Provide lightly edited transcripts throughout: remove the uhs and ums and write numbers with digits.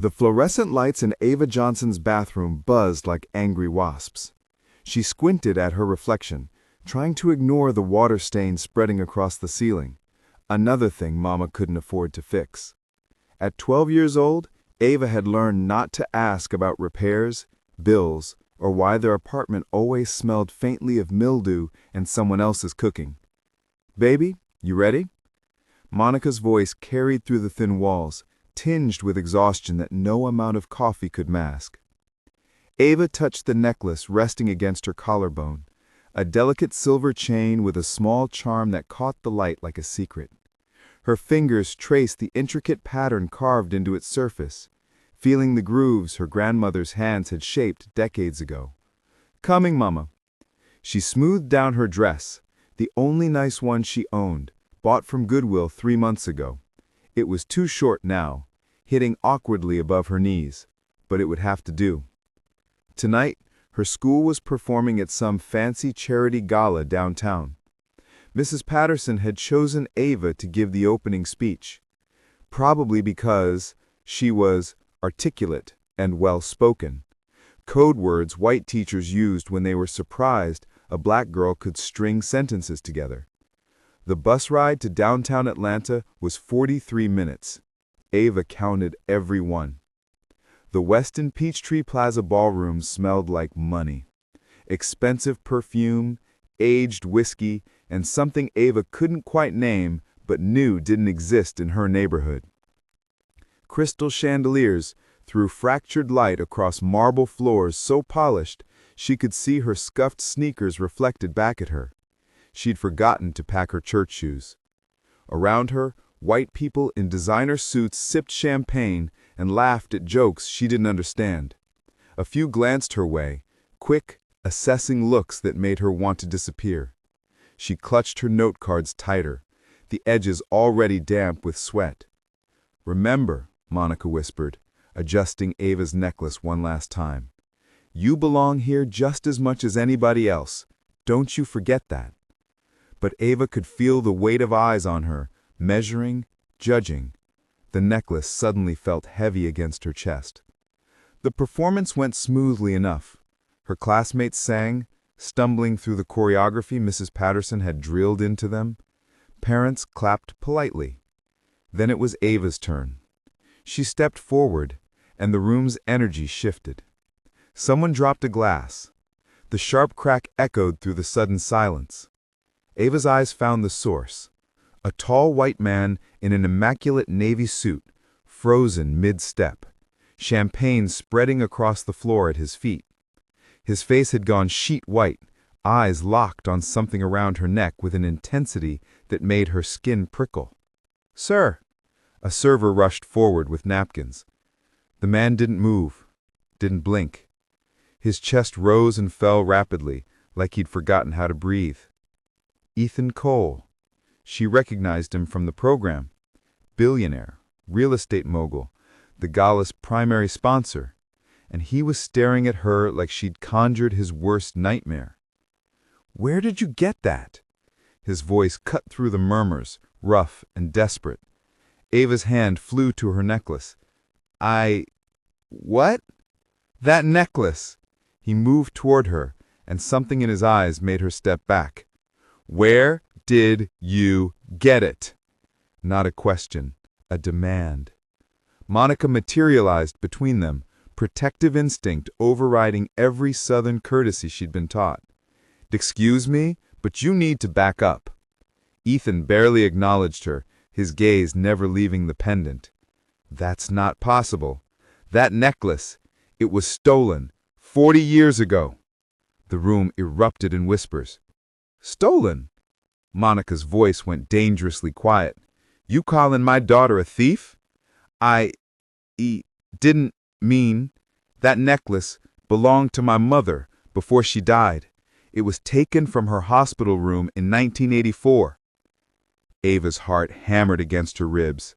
The fluorescent lights in Ava Johnson's bathroom buzzed like angry wasps. She squinted at her reflection, trying to ignore the water stain spreading across the ceiling, another thing Mama couldn't afford to fix. At 12 years old, Ava had learned not to ask about repairs, bills, or why their apartment always smelled faintly of mildew and someone else's cooking. "Baby, you ready?" Monica's voice carried through the thin walls, tinged with exhaustion that no amount of coffee could mask. Ava touched the necklace resting against her collarbone, a delicate silver chain with a small charm that caught the light like a secret. Her fingers traced the intricate pattern carved into its surface, feeling the grooves her grandmother's hands had shaped decades ago. "Coming, Mama." She smoothed down her dress, the only nice one she owned, bought from Goodwill 3 months ago. It was too short now, hitting awkwardly above her knees, but it would have to do. Tonight, her school was performing at some fancy charity gala downtown. Mrs. Patterson had chosen Ava to give the opening speech, probably because she was articulate and well-spoken, code words white teachers used when they were surprised a black girl could string sentences together. The bus ride to downtown Atlanta was 43 minutes. Ava counted every one. The Westin Peachtree Plaza ballroom smelled like money. Expensive perfume, aged whiskey, and something Ava couldn't quite name but knew didn't exist in her neighborhood. Crystal chandeliers threw fractured light across marble floors so polished she could see her scuffed sneakers reflected back at her. She'd forgotten to pack her church shoes. Around her, white people in designer suits sipped champagne and laughed at jokes she didn't understand. A few glanced her way, quick, assessing looks that made her want to disappear. She clutched her note cards tighter, the edges already damp with sweat. "Remember," Monica whispered, adjusting Ava's necklace one last time. "You belong here just as much as anybody else. Don't you forget that." But Ava could feel the weight of eyes on her, measuring, judging. The necklace suddenly felt heavy against her chest. The performance went smoothly enough. Her classmates sang, stumbling through the choreography Mrs. Patterson had drilled into them. Parents clapped politely. Then it was Ava's turn. She stepped forward, and the room's energy shifted. Someone dropped a glass. The sharp crack echoed through the sudden silence. Ava's eyes found the source. A tall white man in an immaculate navy suit, frozen mid-step, champagne spreading across the floor at his feet. His face had gone sheet white, eyes locked on something around her neck with an intensity that made her skin prickle. "Sir!" A server rushed forward with napkins. The man didn't move, didn't blink. His chest rose and fell rapidly, like he'd forgotten how to breathe. Ethan Cole. She recognized him from the program. Billionaire, real estate mogul, the gala's primary sponsor. And he was staring at her like she'd conjured his worst nightmare. "Where did you get that?" His voice cut through the murmurs, rough and desperate. Ava's hand flew to her necklace. What?" "That necklace." He moved toward her, and something in his eyes made her step back. "Where did you get it?" Not a question, a demand. Monica materialized between them, protective instinct overriding every Southern courtesy she'd been taught. "Excuse me, but you need to back up." Ethan barely acknowledged her, his gaze never leaving the pendant. "That's not possible. That necklace, it was stolen 40 years ago." The room erupted in whispers. "Stolen?" Monica's voice went dangerously quiet. "You calling my daughter a thief?" I didn't mean. That necklace belonged to my mother before she died. It was taken from her hospital room in 1984. Ava's heart hammered against her ribs.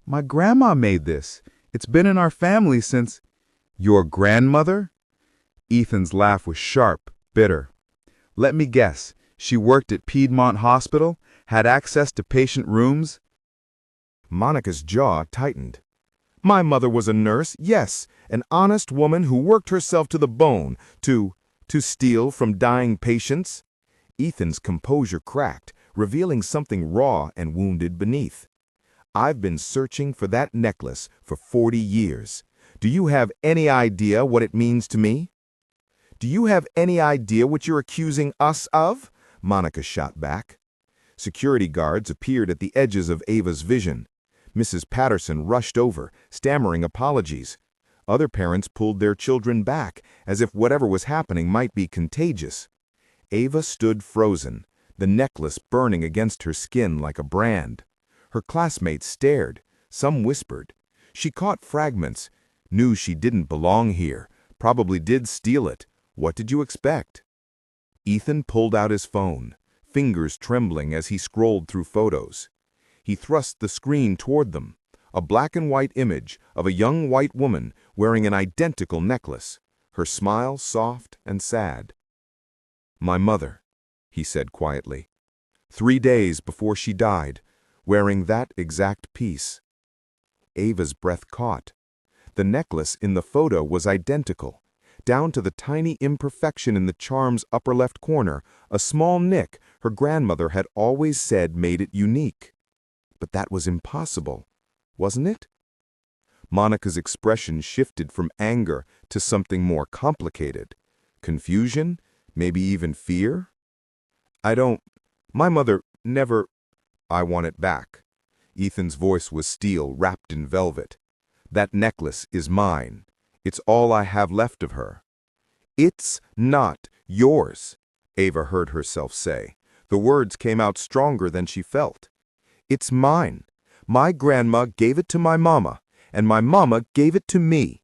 "My grandma made this. It's been in our family since—" "Your grandmother?" Ethan's laugh was sharp, bitter. "Let me guess. She worked at Piedmont Hospital, had access to patient rooms?" Monica's jaw tightened. My mother was a nurse, yes, an honest woman who worked herself to the bone to steal from dying patients." Ethan's composure cracked, revealing something raw and wounded beneath. "I've been searching for that necklace for 40 years. Do you have any idea what it means to me?" "Do you have any idea what you're accusing us of?" Monica shot back. Security guards appeared at the edges of Ava's vision. Mrs. Patterson rushed over, stammering apologies. Other parents pulled their children back, as if whatever was happening might be contagious. Ava stood frozen, the necklace burning against her skin like a brand. Her classmates stared. Some whispered. She caught fragments, knew she didn't belong here, probably did steal it. What did you expect? Ethan pulled out his phone, fingers trembling as he scrolled through photos. He thrust the screen toward them, a black and white image of a young white woman wearing an identical necklace, her smile soft and sad. "My mother," he said quietly, 3 days before she died, wearing that exact piece. Ava's breath caught. The necklace in the photo was identical, down to the tiny imperfection in the charm's upper left corner, a small nick her grandmother had always said made it unique. But that was impossible, wasn't it? Monica's expression shifted from anger to something more complicated. Confusion? Maybe even fear? My mother never... I want it back." Ethan's voice was steel wrapped in velvet. "That necklace is mine. It's all I have left of her." "It's not yours," Ava heard herself say. The words came out stronger than she felt. "It's mine. My grandma gave it to my mama, and my mama gave it to me."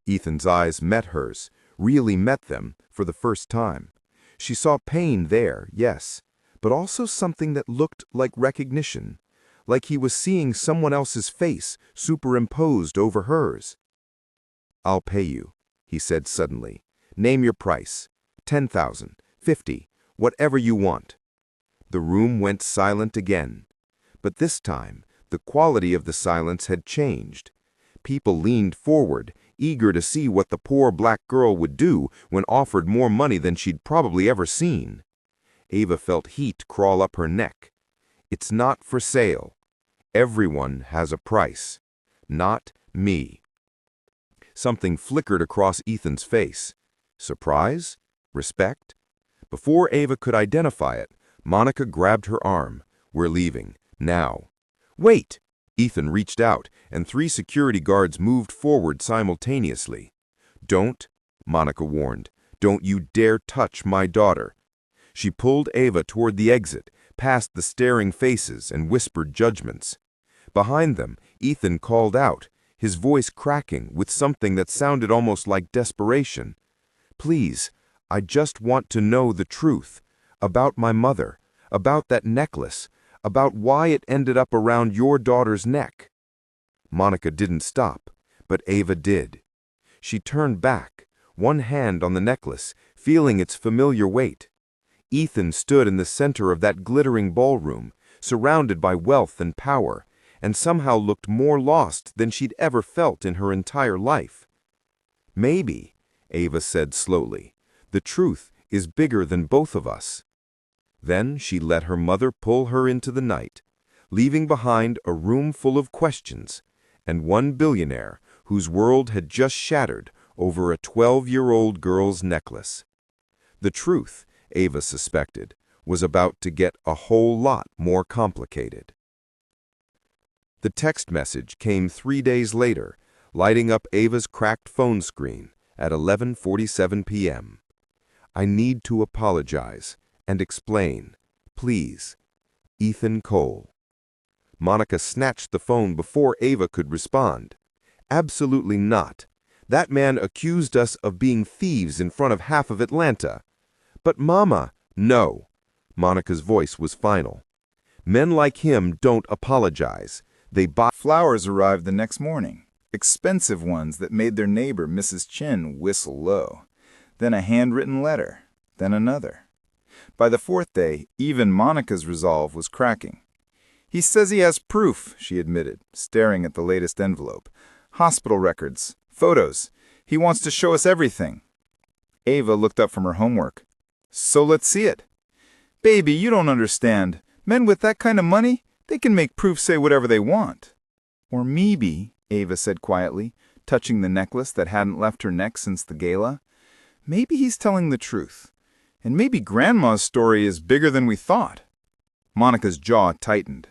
Ethan's eyes met hers, really met them, for the first time. She saw pain there, yes, but also something that looked like recognition, like he was seeing someone else's face superimposed over hers. "I'll pay you," he said suddenly. "Name your price. 10,000, 50, whatever you want." The room went silent again. But this time, the quality of the silence had changed. People leaned forward, eager to see what the poor black girl would do when offered more money than she'd probably ever seen. Ava felt heat crawl up her neck. "It's not for sale. Everyone has a price. Not me." Something flickered across Ethan's face. Surprise? Respect? Before Ava could identify it, Monica grabbed her arm. "We're leaving. Now." "Wait!" Ethan reached out, and 3 security guards moved forward simultaneously. "Don't," Monica warned. "Don't you dare touch my daughter." She pulled Ava toward the exit, past the staring faces and whispered judgments. Behind them, Ethan called out, his voice cracking with something that sounded almost like desperation. "Please, I just want to know the truth. About my mother, about that necklace, about why it ended up around your daughter's neck." Monica didn't stop, but Ava did. She turned back, one hand on the necklace, feeling its familiar weight. Ethan stood in the center of that glittering ballroom, surrounded by wealth and power, and somehow looked more lost than she'd ever felt in her entire life. "Maybe," Ava said slowly, "the truth is bigger than both of us." Then she let her mother pull her into the night, leaving behind a room full of questions and one billionaire whose world had just shattered over a 12-year-old girl's necklace. The truth, Ava suspected, was about to get a whole lot more complicated. The text message came 3 days later, lighting up Ava's cracked phone screen at 11:47 p.m. "I need to apologize and explain. Please. Ethan Cole." Monica snatched the phone before Ava could respond. "Absolutely not. That man accused us of being thieves in front of half of Atlanta." "But Mama—" "No." Monica's voice was final. "Men like him don't apologize. They buy..." Flowers arrived the next morning, expensive ones that made their neighbor, Mrs. Chin, whistle low. Then a handwritten letter, then another. By the 4th day, even Monica's resolve was cracking. He says he has proof, she admitted, staring at the latest envelope. Hospital records, photos. He wants to show us everything. Ava looked up from her homework. So let's see it. Baby, you don't understand. Men with that kind of money, they can make proof say whatever they want. Or maybe, Ava said quietly, touching the necklace that hadn't left her neck since the gala. Maybe he's telling the truth. And maybe Grandma's story is bigger than we thought. Monica's jaw tightened,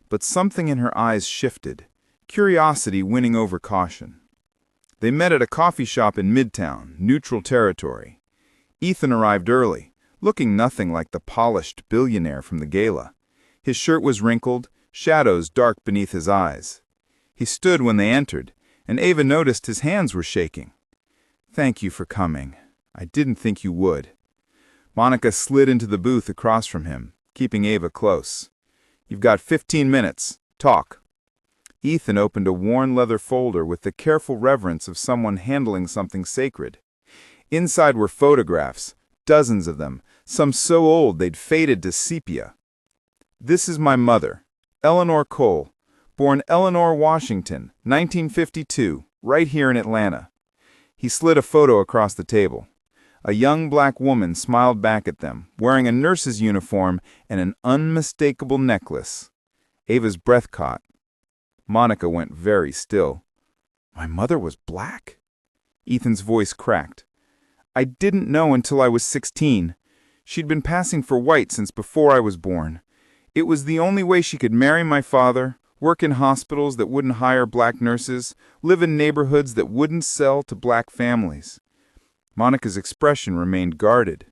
but something in her eyes shifted, curiosity winning over caution. They met at a coffee shop in Midtown, neutral territory. Ethan arrived early, looking nothing like the polished billionaire from the gala. His shirt was wrinkled, shadows dark beneath his eyes. He stood when they entered, and Ava noticed his hands were shaking. Thank you for coming. I didn't think you would. Monica slid into the booth across from him, keeping Ava close. You've got 15 minutes. Talk. Ethan opened a worn leather folder with the careful reverence of someone handling something sacred. Inside were photographs, dozens of them, some so old they'd faded to sepia. This is my mother, Eleanor Cole, born Eleanor Washington, 1952, right here in Atlanta. He slid a photo across the table. A young black woman smiled back at them, wearing a nurse's uniform and an unmistakable necklace. Ava's breath caught. Monica went very still. My mother was black? Ethan's voice cracked. I didn't know until I was 16. She'd been passing for white since before I was born. It was the only way she could marry my father, work in hospitals that wouldn't hire black nurses, live in neighborhoods that wouldn't sell to black families. Monica's expression remained guarded.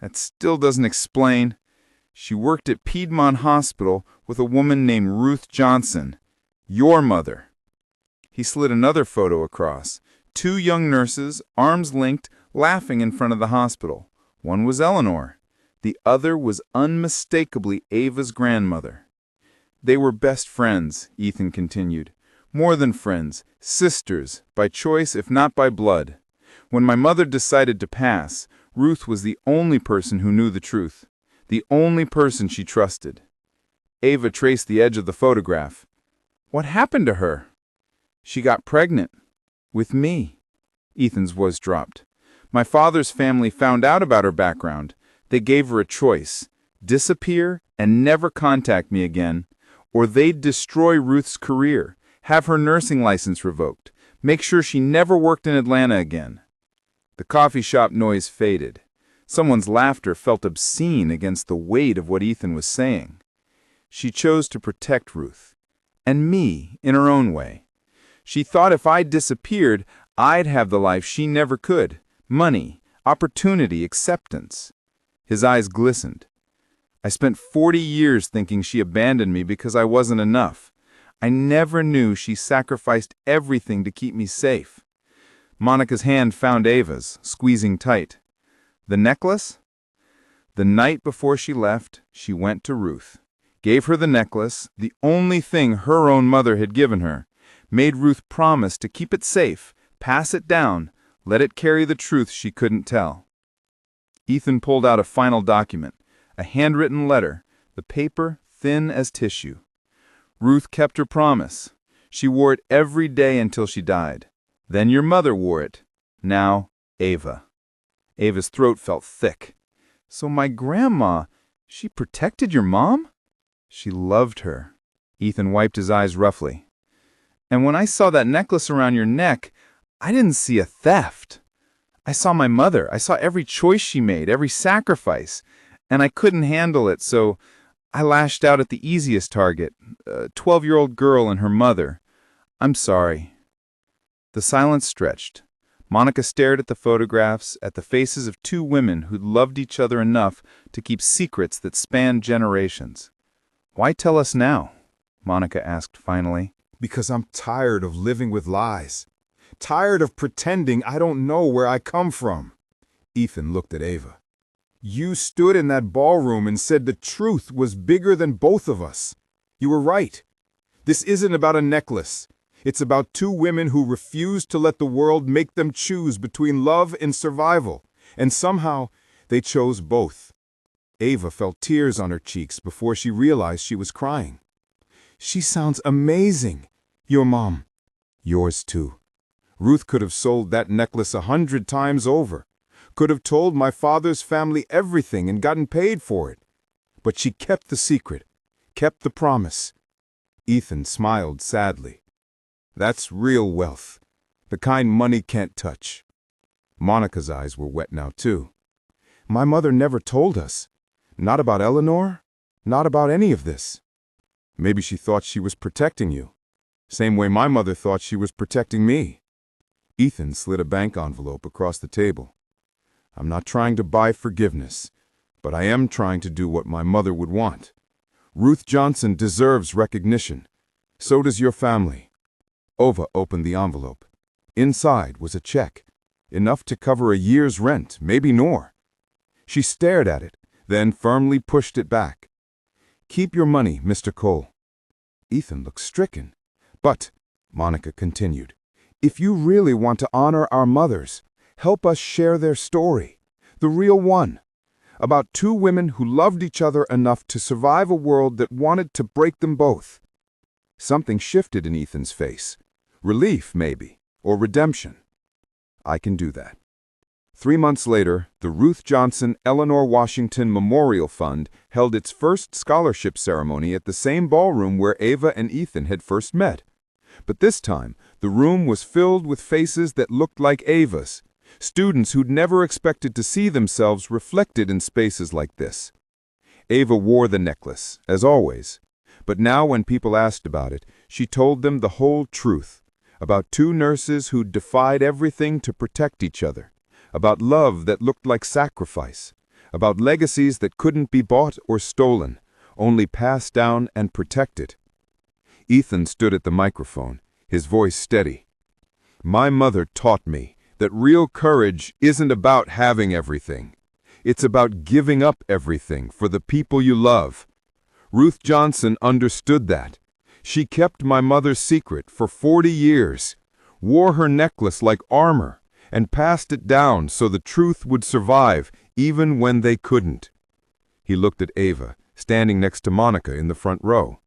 That still doesn't explain. She worked at Piedmont Hospital with a woman named Ruth Johnson. Your mother. He slid another photo across. 2 young nurses, arms linked, laughing in front of the hospital. One was Eleanor. The other was unmistakably Ava's grandmother. They were best friends, Ethan continued. More than friends, sisters, by choice if not by blood. When my mother decided to pass, Ruth was the only person who knew the truth, the only person she trusted. Ava traced the edge of the photograph. What happened to her? She got pregnant. With me. Ethan's voice dropped. My father's family found out about her background. They gave her a choice: disappear and never contact me again, or they'd destroy Ruth's career, have her nursing license revoked, make sure she never worked in Atlanta again. The coffee shop noise faded. Someone's laughter felt obscene against the weight of what Ethan was saying. She chose to protect Ruth, and me in her own way. She thought if I disappeared, I'd have the life she never could: money, opportunity, acceptance. His eyes glistened. I spent 40 years thinking she abandoned me because I wasn't enough. I never knew she sacrificed everything to keep me safe. Monica's hand found Ava's, squeezing tight. The necklace? The night before she left, she went to Ruth, gave her the necklace, the only thing her own mother had given her, made Ruth promise to keep it safe, pass it down, let it carry the truth she couldn't tell. Ethan pulled out a final document, a handwritten letter, the paper thin as tissue. Ruth kept her promise. She wore it every day until she died. Then your mother wore it. Now, Ava. Ava's throat felt thick. So my grandma, she protected your mom? She loved her. Ethan wiped his eyes roughly. And when I saw that necklace around your neck, I didn't see a theft. I saw my mother. I saw every choice she made, every sacrifice. And I couldn't handle it, so I lashed out at the easiest target, a 12-year-old girl and her mother. I'm sorry. The silence stretched. Monica stared at the photographs, at the faces of 2 women who'd loved each other enough to keep secrets that spanned generations. Why tell us now? Monica asked finally. Because I'm tired of living with lies. Tired of pretending I don't know where I come from. Ethan looked at Ava. You stood in that ballroom and said the truth was bigger than both of us. You were right. This isn't about a necklace. It's about 2 women who refused to let the world make them choose between love and survival. And somehow, they chose both. Ava felt tears on her cheeks before she realized she was crying. She sounds amazing. Your mom. Yours too. Ruth could have sold that necklace 100 times over. Could have told my father's family everything and gotten paid for it. But she kept the secret, kept the promise. Ethan smiled sadly. That's real wealth, the kind money can't touch. Monica's eyes were wet now too. My mother never told us. Not about Eleanor, not about any of this. Maybe she thought she was protecting you. Same way my mother thought she was protecting me. Ethan slid a bank envelope across the table. I'm not trying to buy forgiveness, but I am trying to do what my mother would want. Ruth Johnson deserves recognition. So does your family. Ova opened the envelope. Inside was a check, enough to cover a year's rent, maybe more. She stared at it, then firmly pushed it back. Keep your money, Mr. Cole. Ethan looked stricken. But, Monica continued, if you really want to honor our mothers, help us share their story, the real one, about two women who loved each other enough to survive a world that wanted to break them both. Something shifted in Ethan's face. Relief, maybe, or redemption. I can do that. 3 months later, the Ruth Johnson Eleanor Washington Memorial Fund held its first scholarship ceremony at the same ballroom where Ava and Ethan had first met. But this time, the room was filled with faces that looked like Ava's, students who'd never expected to see themselves reflected in spaces like this. Ava wore the necklace, as always, but now when people asked about it, she told them the whole truth, about two nurses who'd defied everything to protect each other, about love that looked like sacrifice, about legacies that couldn't be bought or stolen, only passed down and protected. Ethan stood at the microphone, his voice steady. My mother taught me that real courage isn't about having everything. It's about giving up everything for the people you love. Ruth Johnson understood that. She kept my mother's secret for 40 years, wore her necklace like armor, and passed it down so the truth would survive even when they couldn't. He looked at Ava, standing next to Monica in the front row.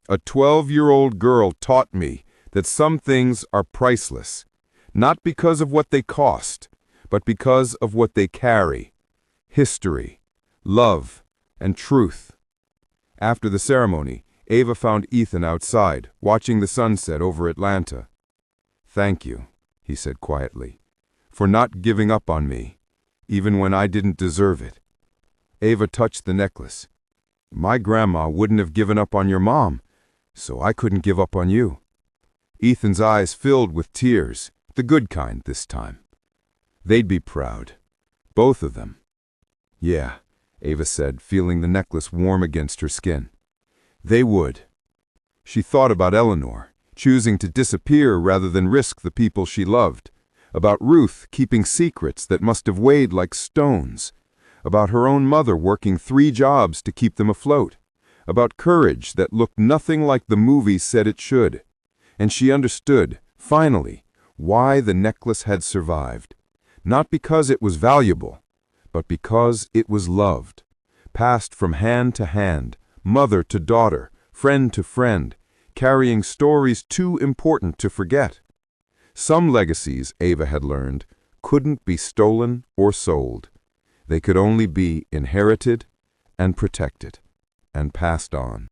A 12-year-old girl taught me that some things are priceless, not because of what they cost, but because of what they carry. History, love, and truth. After the ceremony, Ava found Ethan outside, watching the sunset over Atlanta. Thank you, he said quietly, for not giving up on me, even when I didn't deserve it. Ava touched the necklace. My grandma wouldn't have given up on your mom, so I couldn't give up on you. Ethan's eyes filled with tears, the good kind this time. They'd be proud, both of them. Yeah, Ava said, feeling the necklace warm against her skin. They would. She thought about Eleanor, choosing to disappear rather than risk the people she loved, about Ruth keeping secrets that must have weighed like stones, about her own mother working 3 jobs to keep them afloat, about courage that looked nothing like the movies said it should. And she understood, finally, why the necklace had survived. Not because it was valuable, but because it was loved, passed from hand to hand, mother to daughter, friend to friend, carrying stories too important to forget. Some legacies, Ava had learned, couldn't be stolen or sold. They could only be inherited and protected and passed on.